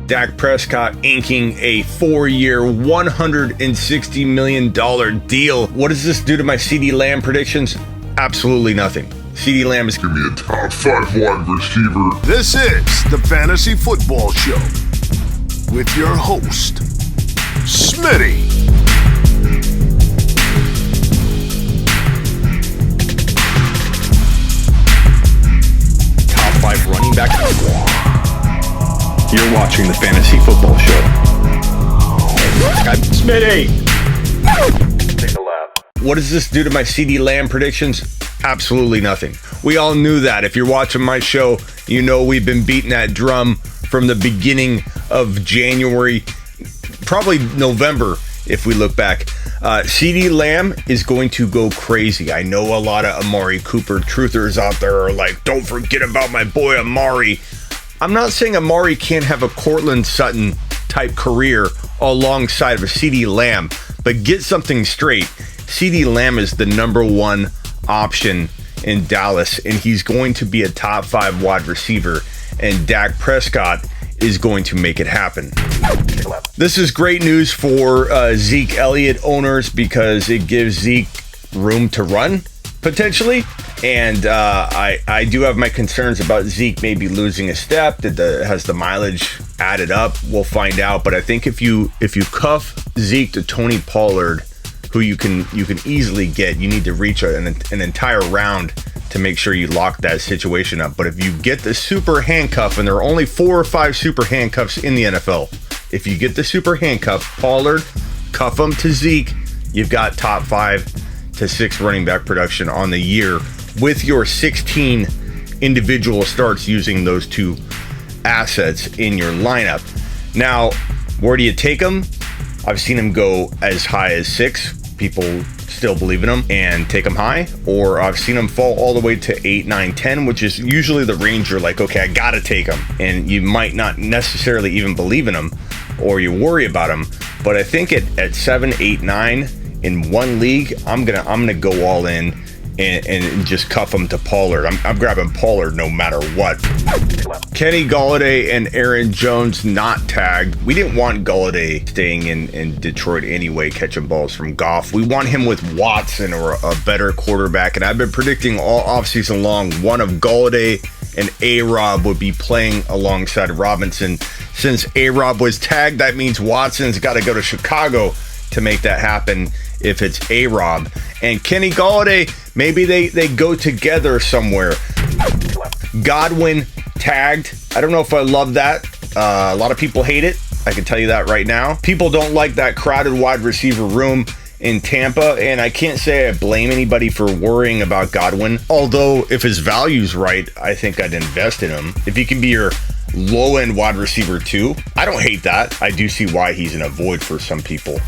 Dak Prescott inking a 4-year, $160 million deal. What does this do to my Ceedee Lamb predictions? Absolutely nothing. Ceedee Lamb is going to be a top 5 wide receiver. This is the Fantasy Football Show with your host, Smitty. Top 5 running back. You're watching the Fantasy Football Show. Smitty. Take a lap. What does this do to my Ceedee Lamb predictions? Absolutely nothing. We all knew that. If you're watching my show, you know we've been beating that drum from the beginning of January, probably November, if we look back. Ceedee Lamb is going to go crazy. I know a lot of Amari Cooper truthers out there are like, don't forget about my boy Amari. I'm not saying Amari can't have a Cortland Sutton type career alongside of a Ceedee Lamb, but get something straight. Ceedee Lamb is the number one option in Dallas, and he's going to be a top 5 wide receiver, and Dak Prescott is going to make it happen. This is great news for Zeke Elliott owners because it gives Zeke room to run, potentially. And I do have my concerns about Zeke maybe losing a step. Has the mileage added up? We'll find out. But I think if you cuff Zeke to Tony Pollard, who you can easily get, you need to reach an entire round to make sure you lock that situation up. But if you get the super handcuff, and there are only 4 or 5 super handcuffs in the NFL, if you get the super handcuff, Pollard, cuff him to Zeke, you've got top 5 to 6 running back production on the year with your 16 individual starts using those 2 assets in your lineup. Now, where do you take them? I've seen him go as high as 6. People still believe in him and take him high. Or I've seen him fall all the way to 8, 9, 10, which is usually the range you're like, okay, I gotta take him. And you might not necessarily even believe in him or you worry about him. But I think at 7, 8, 9 in one league, I'm gonna go all in and just cuff him to Pollard. I'm grabbing Pollard no matter what. Kenny Golladay and Aaron Jones not tagged. We didn't want Golladay staying in Detroit anyway, catching balls from Goff. We want him with Watson or a better quarterback. And I've been predicting all offseason long one of Golladay and A-Rob would be playing alongside Robinson. Since A-Rob was tagged, that means Watson's got to go to Chicago to make that happen if it's A-Rob. And Kenny Golladay, maybe they go together somewhere. Godwin tagged. I don't know if I love that. A lot of people hate it. I can tell you that right now. People don't like that crowded wide receiver room in Tampa, and I can't say I blame anybody for worrying about Godwin. Although, if his value's right, I think I'd invest in him. If he can be your low-end wide receiver too, I don't hate that. I do see why he's in a void for some people.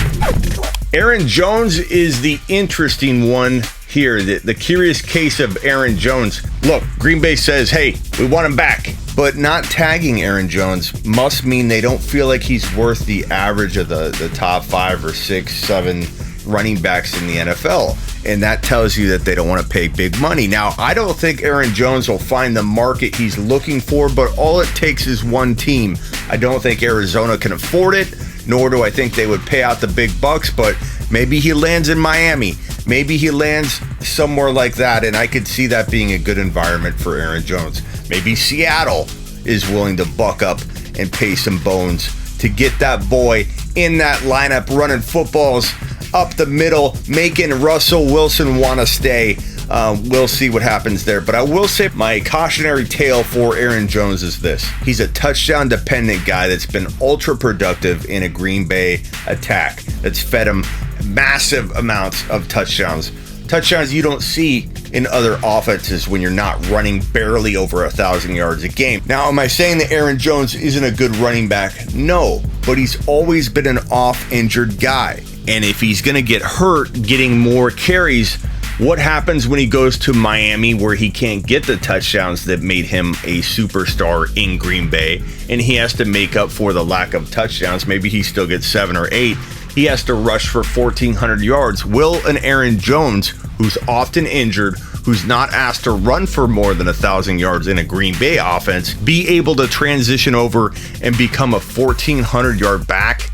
Aaron Jones is the interesting one here, the curious case of Aaron Jones. Look, Green Bay says, hey, we want him back. But not tagging Aaron Jones must mean they don't feel like he's worth the average of the top 5 or 6, 7 running backs in the NFL. And that tells you that they don't want to pay big money. Now, I don't think Aaron Jones will find the market he's looking for, but all it takes is one team. I don't think Arizona can afford it, nor do I think they would pay out the big bucks, but maybe he lands in Miami. Maybe he lands somewhere like that, and I could see that being a good environment for Aaron Jones. Maybe Seattle is willing to buck up and pay some bones to get that boy in that lineup running footballs up the middle, making Russell Wilson want to stay. We'll see what happens there. But I will say my cautionary tale for Aaron Jones is this. He's a touchdown-dependent guy that's been ultra-productive in a Green Bay attack that's fed him massive amounts of touchdowns. Touchdowns you don't see in other offenses when you're not running barely over 1,000 yards a game. Now, am I saying that Aaron Jones isn't a good running back? No, but he's always been an off-injured guy. And if he's going to get hurt getting more carries, what happens when he goes to Miami where he can't get the touchdowns that made him a superstar in Green Bay, and he has to make up for the lack of touchdowns? Maybe he still gets 7 or 8. He has to rush for 1,400 yards. Will an Aaron Jones, who's often injured, who's not asked to run for more than 1,000 yards in a Green Bay offense, be able to transition over and become a 1,400-yard back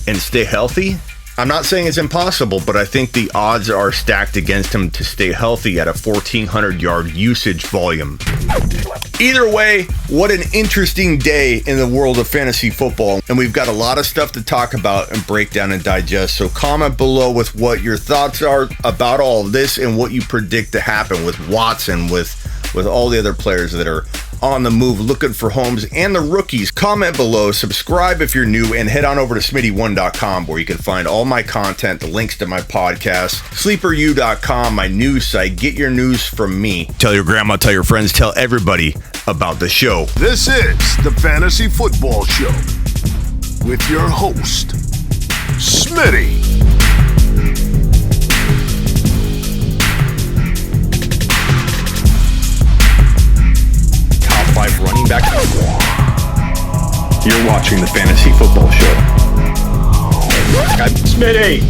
and stay healthy? I'm not saying it's impossible, but I think the odds are stacked against him to stay healthy at a 1,400-yard usage volume. Either way, what an interesting day in the world of fantasy football, and we've got a lot of stuff to talk about and break down and digest. So comment below with what your thoughts are about all of this and what you predict to happen with Watson, with all the other players that are on the move looking for homes, and the rookies. Comment below, subscribe if you're new, and head on over to Smitty1.com where you can find all my content, the links to my podcast, SleeperU.com, my news site. Get your news from me. Tell your grandma, tell your friends, tell everybody about the show. This is the Fantasy Football Show with your host, Smitty. Top 5 running back. You're watching the Fantasy Football Show. Smitty.